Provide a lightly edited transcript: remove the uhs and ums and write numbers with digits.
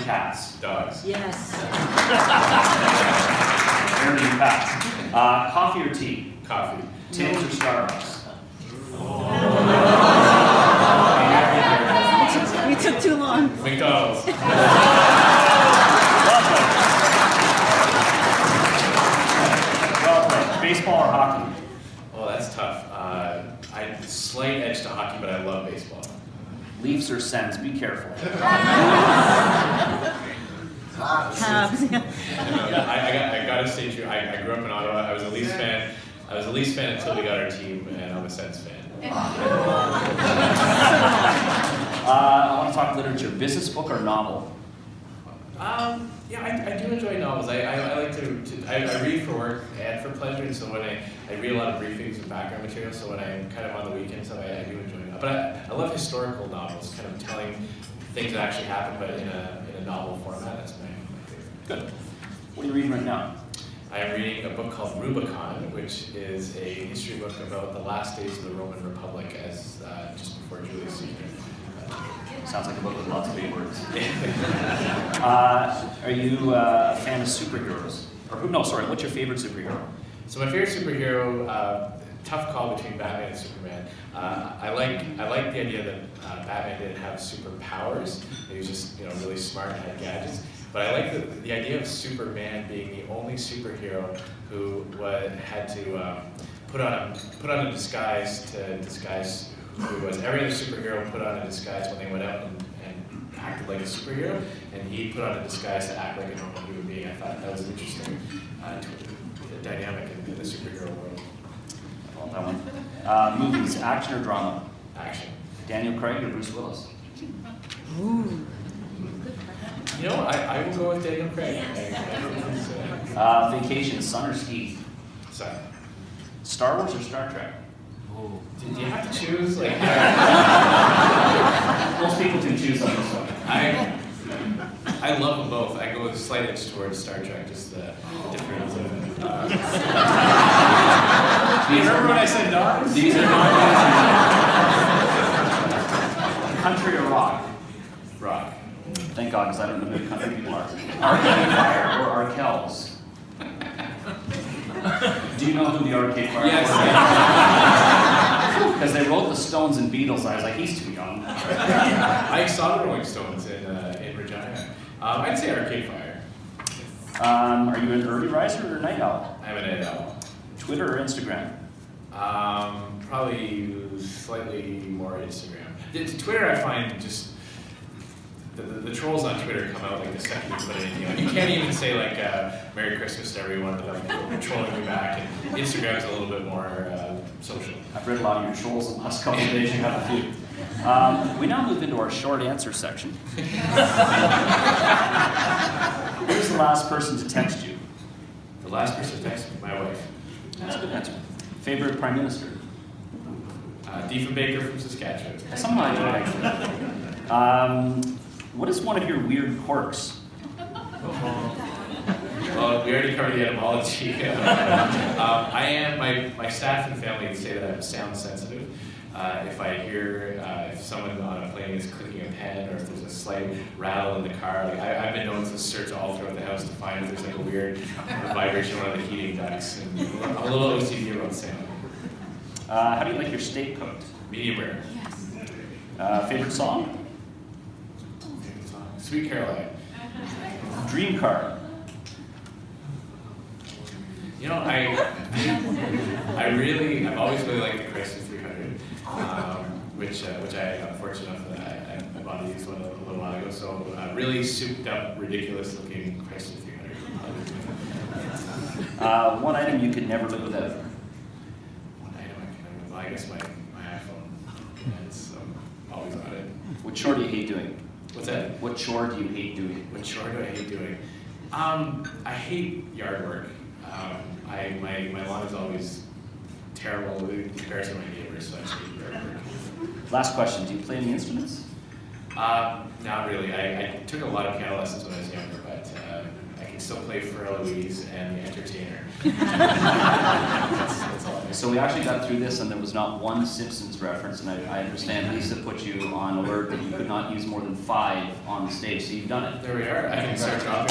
cats? Dogs. Yes. Aaron and Pat. Coffee or tea? Coffee. Tim's or Starbucks? We took too long. McDonald's. Well played. Baseball or hockey? Oh, that's tough. I slight edge to hockey, but I love baseball. Leafs or Sens? Be careful. Habs. I gotta stay true. I grew up in Ottawa. I was a Leafs fan. I was a Leafs fan until we got our team, and I'm a Sens fan. I want to talk literature. Business book or novel? Yeah, I do enjoy novels. I like to I read for work and for pleasure, and so when I read a lot of briefings and background material, so when I'm kind of on the weekends, so I do enjoy that. But I love historical novels, kind of telling things that actually happened, but in a novel format. That's my favorite. Good. What are you reading right now? I am reading a book called Rubicon, which is a history book about the last days of the Roman Republic as just before Julius Caesar. Sounds like a book with lots of big words. Are you a fan of superheroes? What's your favorite superhero? So my favorite superhero, tough call between Batman and Superman. I like the idea that Batman didn't have superpowers. He was just really smart and had gadgets. But I like the idea of Superman being the only superhero who had to put on a disguise to disguise who he was. Every other superhero put on a disguise when they went out and acted like a superhero, and he put on a disguise to act like a normal human being. I thought that was an interesting dynamic in the superhero world. I love that one. Movies, action or drama? Action. Daniel Craig or Bruce Willis? Ooh. I will go with Daniel Craig. Vacation, sun or ski? Sun. Star Wars or Star Trek? Do you have to choose? Most people can choose on this one. I love them both. I go with a slight edge towards Star Trek, just the difference of Do you remember when I said dogs? These are not country or rock? Rock. Thank God, because I don't know who country people are. Arcade Fire or Arkells? Do you know who the Arcade Fire Yes. Because they wrote the Stones and Beatles, and I was like, he's too young. I saw the Rolling Stones in Regina. I'd say Arcade Fire. Are you an early riser or night owl? I'm an night owl. Twitter or Instagram? Probably slightly more Instagram. Twitter, I find just the trolls on Twitter come out like the second you put anything. You can't even say Merry Christmas to everyone without people trolling you back. And Instagram's a little bit more social. I've read a lot of your trolls in the last couple of days. You have a few. We now move into our short answer section. Who's the last person to text you? The last person to text me, my wife. That's a good answer. Favorite prime minister? Diefenbaker from Saskatchewan. Someone I do actually. What is one of your weird quirks? Well, we already covered the etymology. I am, my staff and family say that I'm sound sensitive. If I hear if someone on a plane is clicking a pen, or if there's a slight rattle in the car, I've been known to search all throughout the house to find if there's a weird vibration on one of the heating ducts. And I'm a little OCD about sound. How do you like your steak cooked? Medium rare. Yes. Favorite song? Sweet Caroline. Dream car? I've always really liked the Chrysler 300, which I'm fortunate enough that I bought a used one a little while ago. So really souped up, ridiculous looking Chrysler 300. One item you could never live without? One item I guess my iPhone. It's always on it. What chore do you hate doing? What's that? What chore do you hate doing? What chore do I hate doing? I hate yard work. My lawn is always terrible in comparison to my neighbors, so I hate yard work. Last question, do you play any instruments? Not really. I took a lot of piano lessons when I was younger, but I can can still play for Eloise and the entertainer. That's all I So we actually got through this and there was not one Simpsons reference, and I understand Lisa put you on alert that you could not use more than 5 on the stage, so you've done it. There we are. I can start dropping